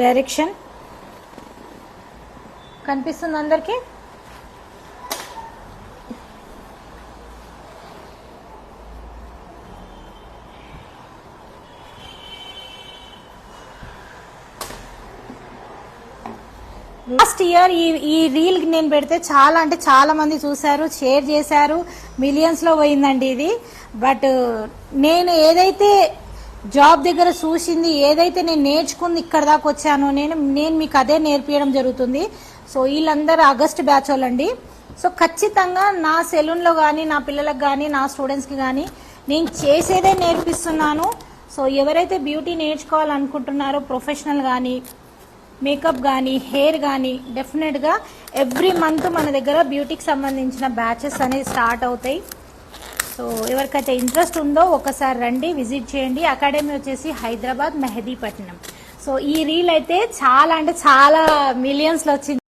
Direction కనిపిస్తుంది అందరికి. Last year ఈ రీల్ నేను పెడితే చాలా అంటే చాలా మంది చూసారు, షేర్ చేశారు, మిలియన్స్ లో పోయిందండి ఇది. బట్ నేను ఏదైతే జాబ్ దగ్గర చూసింది, ఏదైతే నేను నేర్చుకుంది ఇక్కడ దాకా వచ్చానో నేను మీకు అదే నేర్పించడం జరుగుతుంది. సో వీళ్ళందరూ ఆగస్ట్ బ్యాచ్ వాళ్ళండి. సో ఖచ్చితంగా నా సెలూన్లో కానీ, నా పిల్లలకు కానీ, నా స్టూడెంట్స్కి కానీ నేను చేసేదే నేర్పిస్తున్నాను. సో ఎవరైతే బ్యూటీ నేర్చుకోవాలనుకుంటున్నారో, ప్రొఫెషనల్ కానీ, మేకప్ కానీ, హెయిర్ కానీ, డెఫినెట్గా ఎవ్రీ మంత్ మన దగ్గర బ్యూటీకి సంబంధించిన బ్యాచెస్ అనేవి స్టార్ట్ అవుతాయి. సో ఎవరికైతే ఇంట్రెస్ట్ ఉందో ఒకసారి రండి, విజిట్ చేయండి. అకాడమీ వచ్చేసి హైదరాబాద్, మెహదీపట్నం. సో ఈ రీల్ అయితే చాలా అంటే చాలా మిలియన్స్లో వచ్చింది.